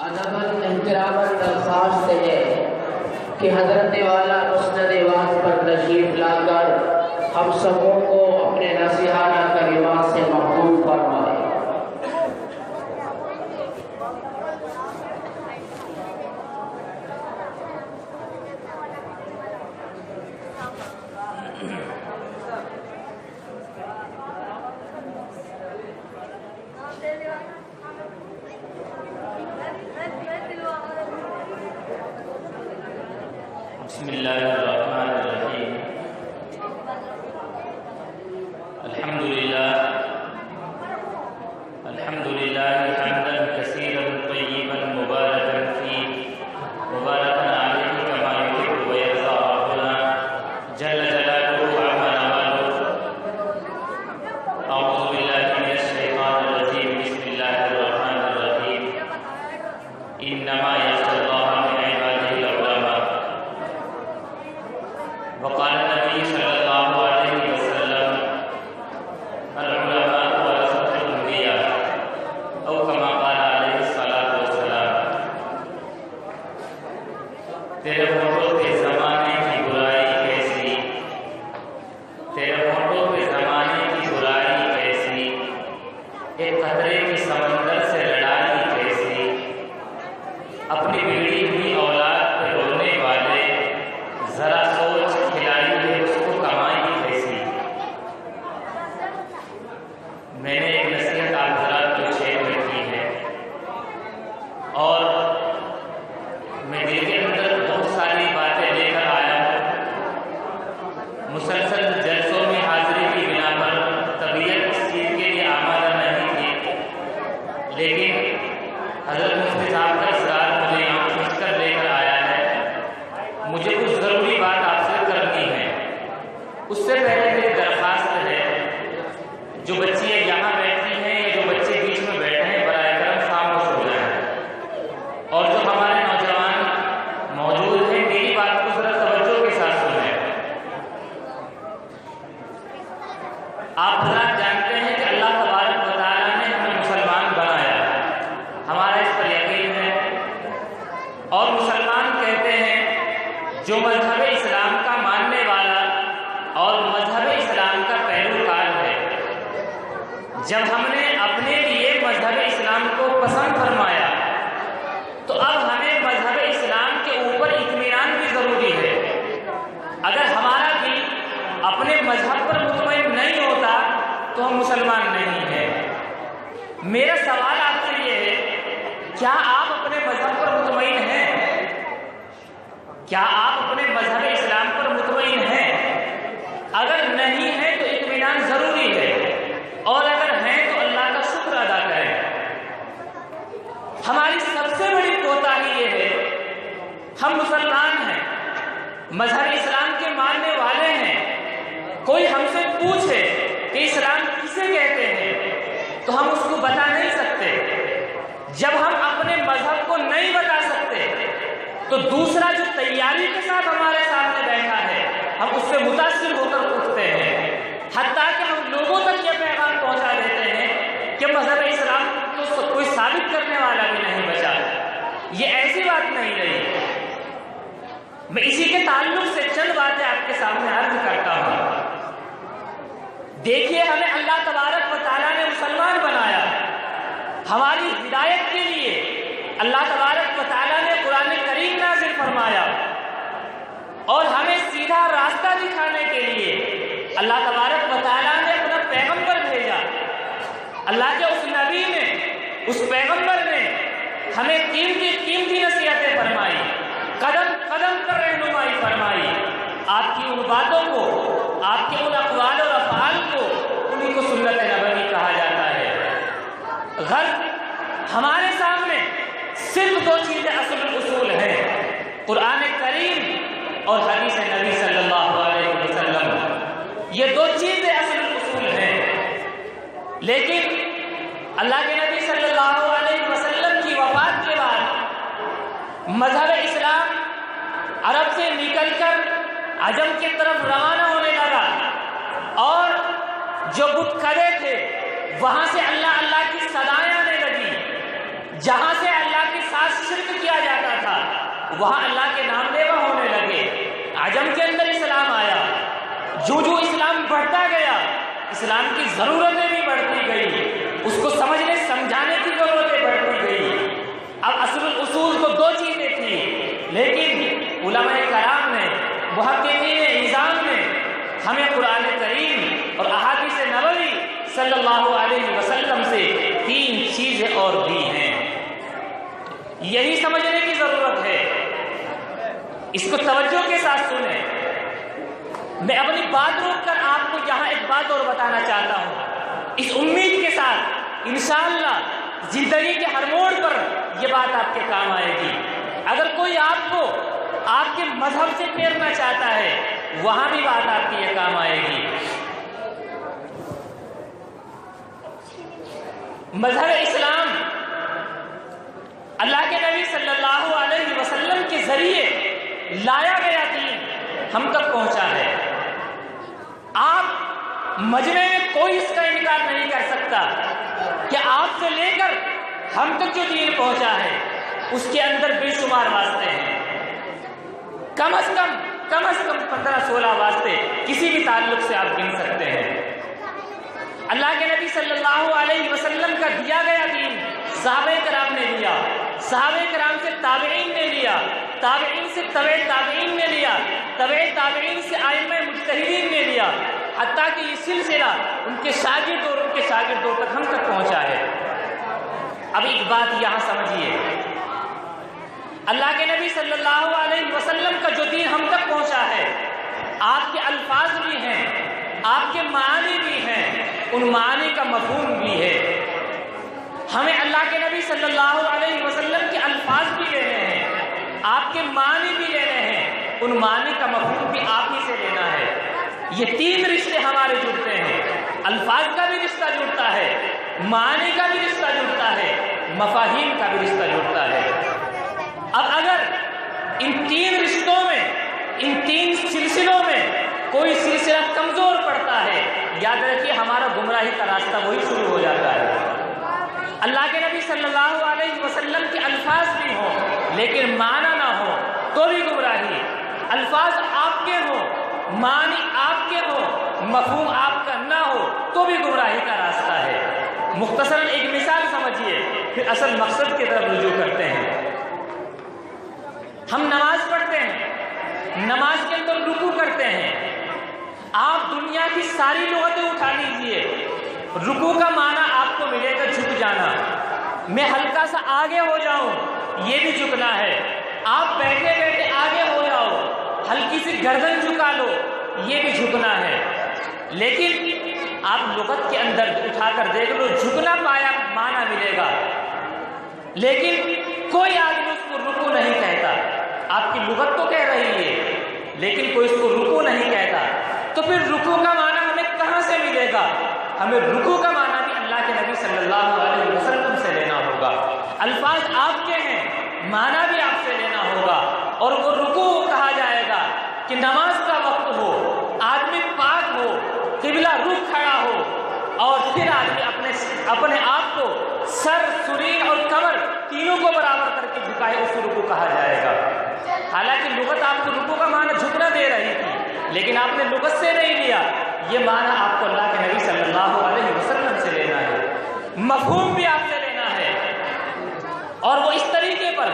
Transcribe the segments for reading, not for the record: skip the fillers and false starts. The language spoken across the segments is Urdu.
ادباً احتراماً درخواست ہے کہ حضرت والا مسند واز پر تشریف لا کر ہم سبوں کو اپنے نصیحانہ کلمات سے محفوظ فرمائے۔ بسم اللہ الرحمن الرحیم الحمد للہ حمدا کثیرا طیبا مبارکا فیہ مبارکا علیہ کما یحب ویرضی ربنا جل جلالہ عما نوالہ۔ اعوذ باللہ من الشیطان الرجیم بسم اللہ الرحمن الرحیم انما یخشی اللہ من عبادہ العلماء۔ وقال النبي صلى الله عليه وسلم العلماء ورثة الأنبياء أو كما قال عليه الصلاة والسلام۔ تیرے فوٹو کے زمانے کی برائی کیسی، تیرے فوٹو کے زمانے کی برائی کیسی، ایک قطرے کی سمندر سے لڑائی کیسی، اپنی بگڑی ہوئی اولاد پہ رونے والے ذرا سوچ کھلائی ہے اس کو کمائی کیسی۔ میں نے ایک نصیحت آپ حضرات کو شیئر میں کی ہے اور میں دل کے اندر بہت ساری باتیں لے کر آیا ہوں۔ مسلسل جلسوں میں حاضری کی بنا پر طبیعت اس چیز کے لیے آمادہ نہیں تھی، لیکن حضرت مفتی صاحب کا اصرار مجھے یہاں کھینچ کر لے کر آیا ہے۔ مجھے کچھ ضروری بات آپ سے کرنی ہے۔ اس سے پہلے میری درخواست ہے جو بچیاں یہاں بیٹھی ہیں یا جو بچے بیچ میں بیٹھے ہیں برائے کرم خاموش ہو جائیں، اور جو ہمارے نوجوان موجود ہیں میری بات کو ذرا توجہ کے ساتھ سنیں۔ آپ حضرات جانتے ہیں کہ اللہ تبارک و تعالیٰ نے ہمیں مسلمان بنایا، ہمارا اس پر یقین ہے، اور مسلمان کہتے ہیں جو مذہب اسلام کا ماننے والا اور مذہب اسلام کا پیروکار ہے۔ جب ہم نے اپنے لیے مذہب اسلام کو پسند فرمایا تو اب ہمیں مذہب اسلام کے اوپر اطمینان بھی ضروری ہے۔ اگر ہمارا دل اپنے مذہب پر مطمئن نہیں ہوتا تو ہم مسلمان نہیں ہیں۔ میرا سوال آپ سے یہ ہے، کیا آپ اپنے مذہب پر مطمئن ہیں؟ کیا آپ اپنے مذہب اسلام پر مطمئن ہیں؟ اگر نہیں ہے تو اطمینان ضروری ہے، اور اگر ہیں تو اللہ کا شکر ادا کریں۔ ہماری سب سے بڑی کوتاہی یہ ہے، ہم مسلمان ہیں، مذہب اسلام کے ماننے والے ہیں، کوئی ہم سے پوچھے کہ اسلام کسے کہتے ہیں تو ہم اس کو بتا نہیں سکتے۔ جب ہم اپنے مذہب کو نہیں بتا سکتے تو دوسرا جو تیاری کے ساتھ ہمارے سامنے بیٹھا ہے ہم اس سے متاثر ہو کر اٹھتے ہیں، حتیٰ کہ ہم لوگوں تک یہ پیغام پہنچا دیتے ہیں کہ مذہب اسلام تو کوئی ثابت کرنے والا بھی نہیں بچا۔ یہ ایسی بات نہیں رہی۔ میں اسی کے تعلق سے چند باتیں آپ کے سامنے عرض کرتا ہوں۔ دیکھیے، ہمیں اللہ تبارک و تعالیٰ نے مسلمان بنایا، ہماری ہدایت کے لیے اللہ تبارک و تعالیٰ نے قرآن کریم نازل فرمایا، اور ہمیں سیدھا راستہ دکھانے کے لیے اللہ تبارک و تعالیٰ نے اپنا پیغمبر بھیجا۔ اللہ کے اس نبی نے، اس پیغمبر نے ہمیں قیمتی نصیحتیں فرمائی، قدم قدم پر رہنمائی فرمائی۔ آپ کی ان باتوں کو، آپ کے ان اقوال اور افعال کو، انہیں کو سنت نبوی کہا جاتا ہے۔ غرض ہمارے سامنے صرف دو چیزیں اصول ہیں، قرآن کریم اور حدیث نبی صلی اللہ علیہ وسلم۔ یہ دو چیزیں اصول ہیں، لیکن اللہ کے نبی صلی اللہ علیہ وسلم کی وفات کے بعد مذہب اسلام عرب سے نکل کر عجم کی طرف روانہ ہونے لگا، اور جو بت کھڑے تھے وہاں سے اللہ اللہ کی صدائیں آنے لگی، جہاں سے اللہ کے ساتھ شرک کیا جاتا تھا وہاں اللہ کے نام لیوا ہونے لگے. عجم کے اندر اسلام آیا. جو جو اسلام بڑھتا گیا اسلام کی ضرورتیں بھی بڑھتی گئی, اس کو سمجھنے سمجھانے کی ضرورتیں بڑھتی گئی. اب اصل اصول تو دو چیزیں تھیں, لیکن علماء کرام نے محققین نظام نے ہمیں قرآن کریم اور احادیث نبوی صلی اللہ علیہ وسلم سے 3 چیزیں اور دی ہیں. یہی سمجھنے کی ضرورت ہے, اس کو توجہ کے ساتھ سنیں. میں اپنی بات روک کر آپ کو یہاں ایک بات اور بتانا چاہتا ہوں, اس امید کے ساتھ انشاءاللہ زندگی کے ہر موڑ پر یہ بات آپ کے کام آئے گی. اگر کوئی آپ کو آپ کے مذہب سے پھیرنا چاہتا ہے وہاں بھی بات آپ کی یہ کام آئے گی. مذہب اسلام اللہ کے نبی صلی اللہ علیہ وسلم کے ذریعے لایا گیا دین ہم تک پہنچا ہے. آپ مجمع میں کوئی اس کا انکار نہیں کر سکتا کہ آپ سے لے کر ہم تک جو دین پہنچا ہے اس کے اندر بے شمار واسطے ہیں. کم از کم 15-16 واسطے کسی بھی تعلق سے آپ گن سکتے ہیں. اللہ کے نبی صلی اللہ علیہ وسلم کا دیا گیا دین صحابہ کرام نے لیا, صحابہ کرام سے تابعین نے لیا, تابعین سے تبع تابعین نے لیا, تبع تابعین سے ائمہ مجتہدین نے لیا, حتیٰ کہ یہ سلسلہ ان کے شاگرد اور ان کے شاگردوں تک ہم تک پہنچا ہے. اب ایک بات یہاں سمجھیے, اللہ کے نبی صلی اللہ علیہ وسلم کا جو دین ہم تک پہنچا ہے آپ کے الفاظ بھی ہیں, آپ کے معنی بھی ہیں, ان معنی کا مفہوم بھی ہے. ہمیں اللہ کے نبی صلی اللہ علیہ وسلم کے الفاظ بھی لینے ہیں, آپ کے معنی بھی لینے ہیں, ان معنی کا مفہوم بھی آپ ہی سے لینا ہے. یہ 3 رشتے ہمارے جڑتے ہیں, الفاظ کا بھی رشتہ جڑتا ہے, معنی کا بھی رشتہ جڑتا ہے, مفاہیم کا بھی رشتہ جڑتا ہے. اب اگر ان 3 رشتوں میں, ان 3 سلسلوں میں کوئی سلسلہ کمزور پڑتا ہے, یاد رکھیے ہمارا گمراہی کا راستہ وہی شروع ہو جاتا ہے. اللہ کے نبی صلی اللہ علیہ وسلم کے الفاظ بھی ہوں لیکن معنی نہ ہو تو بھی گمراہی. الفاظ آپ کے ہوں, معنی آپ کے ہوں, مفہوم آپ کا نہ ہو تو بھی گمراہی کا راستہ ہے. مختصراً ایک مثال سمجھیے پھر اصل مقصد کی طرف رجوع کرتے ہیں. ہم نماز پڑھتے ہیں, نماز کے اندر رکوع کرتے ہیں. آپ دنیا کی ساری لغتیں اٹھا لیجئے, رکوع کا معنی آپ کو ملے گا جھک جانا. میں ہلکا سا آگے ہو جاؤں یہ بھی جھکنا ہے. آپ بیٹھے بیٹھے آگے ہو جاؤ, ہلکی سی گردن جھکا لو یہ بھی جھکنا ہے. لیکن آپ لغت کے اندر اٹھا کر دیکھ لو, جھکنا پایا معنی ملے گا, لیکن کوئی آدمی اس کو رکوع نہیں کہتا. آپ کی لغت تو کہہ رہی ہے لیکن کوئی اس کو رکوع نہیں کہتا. تو پھر رکوع کا معنی ہمیں کہاں سے ملے گا؟ ہمیں رکوع کا معنی بھی اللہ کے نبی صلی اللہ علیہ وسلم سے لینا ہوگا. الفاظ آپ کے ہیں, معنی بھی آپ سے لینا ہوگا. اور وہ رکوع کہا جائے گا کہ نماز کا وقت ہو, آدمی پاک ہو, قبلہ رخ کھڑا ہو, اور پھر آدمی اپنے آپ کو سر, سرین اور کمر تینوں کو برابر کر کے جھکائے, اس کو رکوع کہا جائے گا. حالانکہ لغت آپ کو رکوع کا معنی جھکنا دے رہی تھی لیکن آپ نے لغت سے نہیں لیا. یہ معنی آپ کو اللہ کے نبی صلی اللہ علیہ وسلم سے لینا ہے, مفہوم بھی آپ سے لینا ہے. اور وہ اس طریقے پر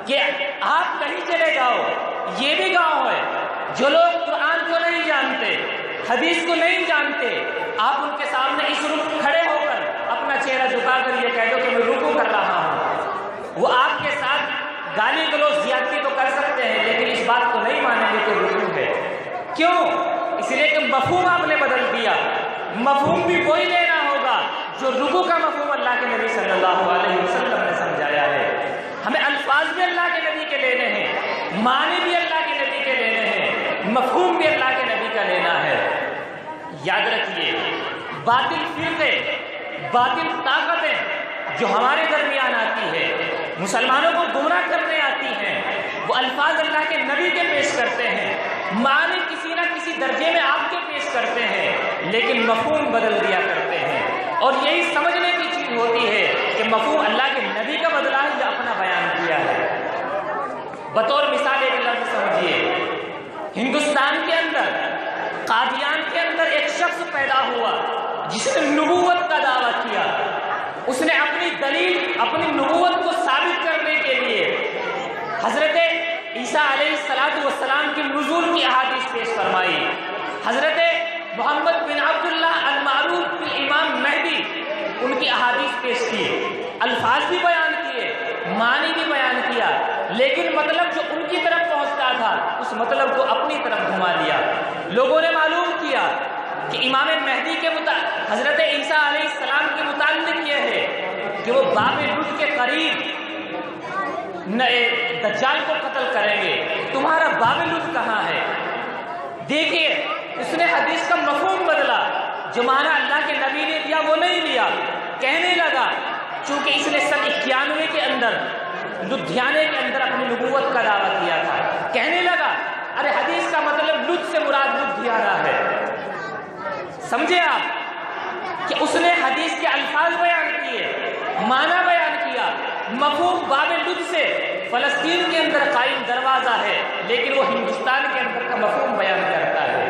کہ آپ کہیں چلے جاؤ, یہ بھی گاؤں ہے جو لوگ قرآن کو نہیں جانتے, حدیث کو نہیں جانتے, آپ ان کے سامنے اس رخ کھڑے ہو کر اپنا چہرہ جھکا کر یہ کہہ دو کہ میں رکوع کر رہا ہوں. وہ آپ کے ساتھ گالی گلوچ زیادتی تو کر سکتے ہیں لیکن اس بات کو نہیں مانیں گے کہ رکوع ہے. کیوں؟ اس لیے کہ مفہوم آپ نے بدل دیا. مفہوم بھی وہی لینا ہوگا جو رکوع کا مفہوم اللہ کے نبی صلی اللہ علیہ وسلم نے سمجھایا ہے. ہمیں الفاظ بھی اللہ کے نبی کے لینے ہیں, معنی بھی اللہ کے نبی کے لینے ہیں, مفہوم بھی اللہ کے نبی کا لینا ہے. یاد رکھیے باطل فرقے, باطل طاقتیں جو ہمارے درمیان آتی ہے, مسلمانوں کو گمراہ کرنے آتی ہیں, وہ الفاظ اللہ کے نبی کے پیش کرتے ہیں, معنی کسی نہ کسی درجے میں آپ کے پیش کرتے ہیں لیکن مفہوم بدل دیا کرتے ہیں. اور یہی سمجھنے کی چیز ہوتی ہے کہ مفہوم اللہ کے نبی کا بدلا ہے یا اپنا بیان کیا بطور مثال ایک لفظ سمجھیے، ہندوستان کے اندر قادیان کے اندر ایک شخص پیدا ہوا جس نے نبوت کا دعویٰ کیا. اس نے اپنی دلیل، اپنی نبوت کو ثابت کرنے کے لیے حضرت عیسیٰ علیہ السلام کی نزول کی احادیث پیش فرمائی. حضرت محمد بن عبداللہ المعروف بالامام مہدی ان کی احادیث پیش کی، الفاظ بھی بیان کیے، معنی بھی بیان کیا، لیکن مطلب جو ان کی طرف پہنچتا تھا اس مطلب کو اپنی طرف گھما لیا. لوگوں نے معلوم کیا کہ امام مہدی کے حضرت عیسیٰ علیہ السلام کے متعلق یہ ہے کہ وہ باب لد کے قریب دجال کو قتل کریں گے. تمہارا باب لد کہاں ہے؟ دیکھیے اس نے حدیث کا مفہوم بدلا، جو معنی اللہ کے نبی نے دیا وہ نہیں لیا. کہنے لگا چونکہ اس نے سن 91 کے اندر لدھیانے کے اندر اپنی نبوت کا دعویٰ کیا تھا، کہنے لگا ارے حدیث کا مطلب لد سے مراد لدھیانہ ہے. سمجھے آپ کہ اس نے حدیث کے الفاظ بیان کیے، معنی بیان کیا. مفہوم باب لد سے فلسطین کے اندر قائم دروازہ ہے، لیکن وہ ہندوستان کے اندر کا مفہوم بیان کرتا ہے.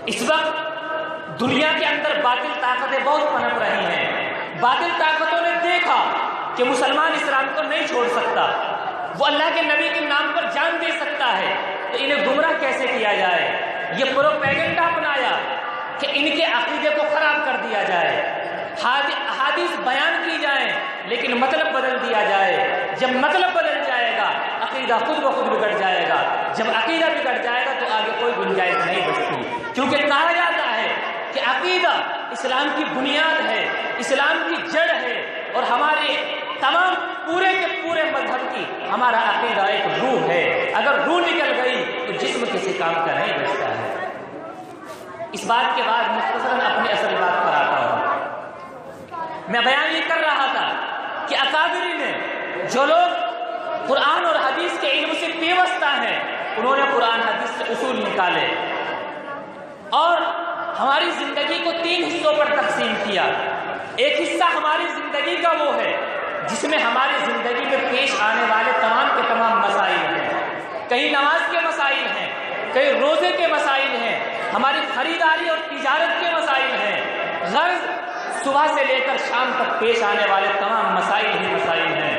اس وقت دنیا کے اندر باطل طاقتیں بہت پنپ رہی ہیں. باطل طاقتوں نے دیکھا کہ مسلمان اسلام کو نہیں چھوڑ سکتا، وہ اللہ کے نبی کے نام پر جان دے سکتا ہے، تو انہیں گمراہ کیسے کیا جائے. یہ پروپیگنڈا اپنایا کہ ان کے عقیدے کو خراب کر دیا جائے، احادیث بیان کی جائیں لیکن مطلب بدل دیا جائے. جب مطلب بدل جائے گا عقیدہ خود بخود بگڑ جائے گا. جب عقیدہ بگڑ جائے گا تو آگے کوئی گنجائش نہیں بچتی، کیونکہ کہا جاتا ہے کہ عقیدہ اسلام کی بنیاد ہے، اسلام کی جڑ ہے، اور ہمارے تمام پورے کے پورے مذہب کی ہمارا عقیدہ ایک روح ہے. اگر روح نکل گئی تو جسم کسی کام کا نہیں بچتا ہے. اس بات کے بعد مختصراً اپنی اصل بات پر آتا ہوں. میں بیان یہ کر رہا تھا کہ اکابرین نے، جو لوگ قرآن اور حدیث کے علم سے پیوستہ ہیں، انہوں نے قرآن حدیث سے اصول نکالے اور ہماری زندگی کو 3 حصوں پر تقسیم کیا. ایک حصہ ہماری زندگی کا وہ ہے جس میں ہماری زندگی میں پیش آنے والے تمام کے تمام مسائل ہیں. کہیں نماز کے مسائل ہیں، کہیں روزے کے مسائل ہیں، ہماری خریداری اور تجارت کے مسائل ہیں. غرض صبح سے لے کر شام تک پیش آنے والے تمام مسائل ہی مسائل ہیں.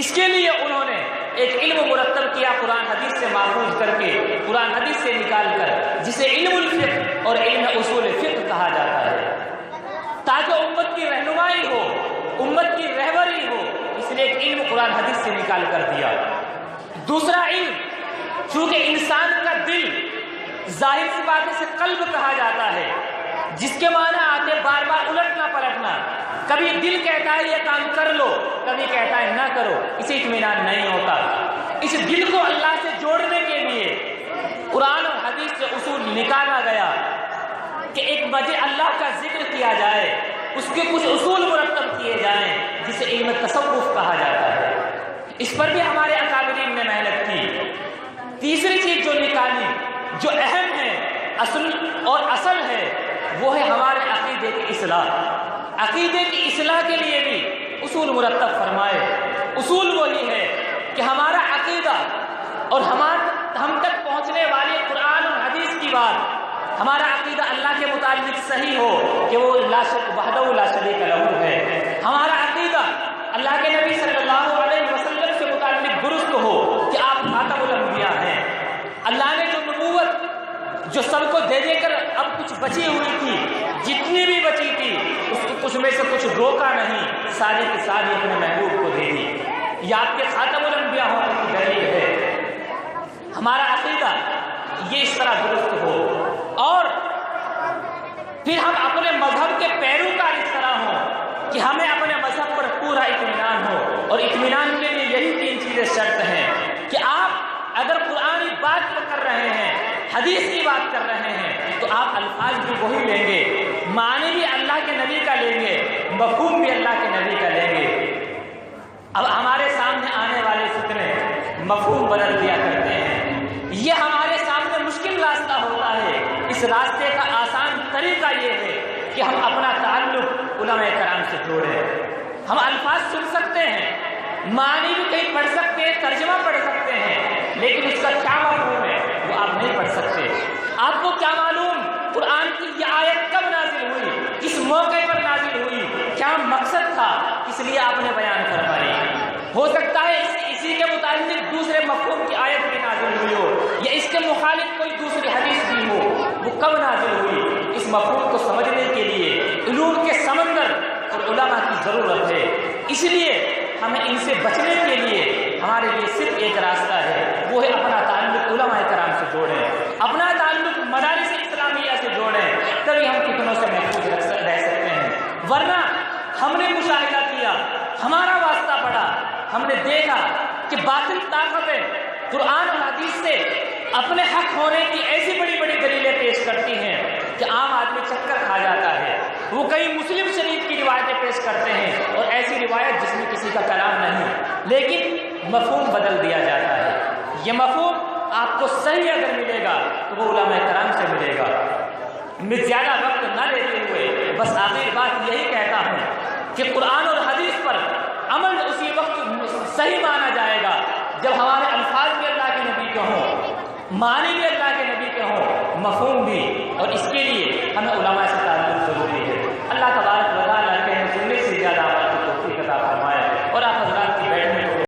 اس کے لیے انہوں نے ایک علم مرتب کیا قرآن حدیث سے محفوظ کر کے، قرآن حدیث سے نکال کر، جسے علم الفقہ اور علم اصول فقہ کہا جاتا ہے، تاکہ امت کی رہنمائی ہو، امت کی رہبری ہو. اس لیے ایک علم قرآن حدیث سے نکال کر دیا. دوسرا علم، چونکہ انسان کا دل ظاہر سی بات سے قلب کہا جاتا ہے، جس کے معنی آتے بار بار الٹنا پلٹنا. کبھی دل کہتا ہے یہ کام کر لو، کبھی کہتا ہے نہ کرو، اسے اطمینان نہیں ہوتا. اس دل کو اللہ سے جوڑنے کے لیے قرآن اور حدیث سے اصول نکالا گیا کہ ایک وجہ اللہ کا ذکر کیا جائے، اس کے کچھ اصول مرتب کیے جائیں جسے علم تصوف کہا جاتا ہے. اس پر بھی ہمارے اکابرین نے محنت کی. تیسری چیز جو نکالی، جو اہم ہے، اصل ہے، وہ ہے ہمارے عقیدے کی اصلاح. عقیدے کی اصلاح کے لیے بھی اصول مرتب فرمائے. اصول وہی ہے کہ ہمارا عقیدہ اور ہم تک پہنچنے والی قرآن اور حدیث کی بات، ہمارا عقیدہ اللہ کے متعلق صحیح ہو کہ وہ وحدہ لا شریک لہ ہے. ہمارا عقیدہ اللہ کے نبی صلی اللہ علیہ وسلم سے متعلق درست ہو کہ آپ خاتم الانبیاء ہیں. اللہ نے جو نبوت جو سب کو دے دے کر اب کچھ بچی ہوئی تھی، جتنی بھی بچی تھی، اس کو کچھ میں سے کچھ روکا نہیں، ساری کی ساری اپنے محبوب کو دے دی. یہ آپ کے خاتم الانبیاء ہونے کی دلیل ہے. ہمارا عقیدہ یہ اس طرح درست ہو، اور پھر ہم اپنے مذہب کے پیروکار اس طرح ہوں کہ ہمیں اپنے مذہب پر پورا اطمینان ہو. اور اطمینان کے لیے یہی 3 چیزیں شرط ہیں کہ آپ اگر قرآن کی بات کر رہے ہیں، حدیث کی بات کر رہے ہیں، تو آپ الفاظ بھی وہی لیں گے، معنی بھی اللہ کے نبی کا لیں گے، مفہوم بھی اللہ کے نبی کا لیں گے. اب ہمارے سامنے آنے والے فتنے مفہوم بدل دیا کرتے ہیں. یہ ہمارے سامنے مشکل راستہ ہوتا ہے. اس راستے کا آسان طریقہ یہ ہے کہ ہم اپنا تعلق علماء کرام سے جوڑیں. ہم الفاظ سن سکتے ہیں معنی بھی کہیں پڑھ سکتے ہیں، ترجمہ پڑھ سکتے ہیں، لیکن اس کا کیا مفہوم ہے وہ آپ نہیں پڑھ سکتے۔ آپ کو کیا معلوم قرآن کی یہ آیت کب نازل ہوئی، کس موقع پر نازل ہوئی، کیا مقصد تھا، اس لیے آپ نے بیان فرمائی۔ ہو سکتا ہے اسی کے متعلق دوسرے مفہوم کی آیت بھی نازل ہوئی ہو، یا اس کے مخالف کوئی دوسری حدیث بھی ہو، وہ کب نازل ہوئی، اس مفہوم کو سمجھنے کے لیے علوم کے سمندر اور علماء کی ضرورت ہے۔ اس لیے ہمیں ان سے بچنے کے لیے ہمارے لیے صرف ایک راستہ ہے، وہ ہے اپنا تعلق علماء کرام سے جوڑیں، اپنا تعلق مدارس اسلامیہ سے جوڑیں، تبھی ہم فتنوں سے محفوظ رہ سکتے ہیں۔ ورنہ ہم نے مشاہدہ کیا، ہمارا واسطہ پڑا، ہم نے دیکھا کہ باطل طاقتیں قرآن اور حدیث سے اپنے حق ہونے کی ایسی بڑی بڑی دلیلیں پیش کرتی ہیں کہ عام آدمی چکر کھا جاتا ہے۔ وہ کئی مسلم شریف کی روایتیں پیش کرتے ہیں، اور ایسی روایت جس میں کسی کا کلام نہیں، لیکن مفہوم بدل دیا جاتا ہے۔ یہ مفہوم آپ کو صحیح اگر ملے گا تو وہ علماء کرام سے ملے گا۔ میں زیادہ وقت نہ لیتے ہوئے بس آخری بات یہی کہتا ہوں کہ قرآن اور حدیث پر عمل اسی وقت صحیح مانا جائے گا جب ہمارے الفاظ بھی اللہ کے نبی کے ہوں، معنی بھی اللہ کے نبی کے ہوں، مفہوم بھی، اور اس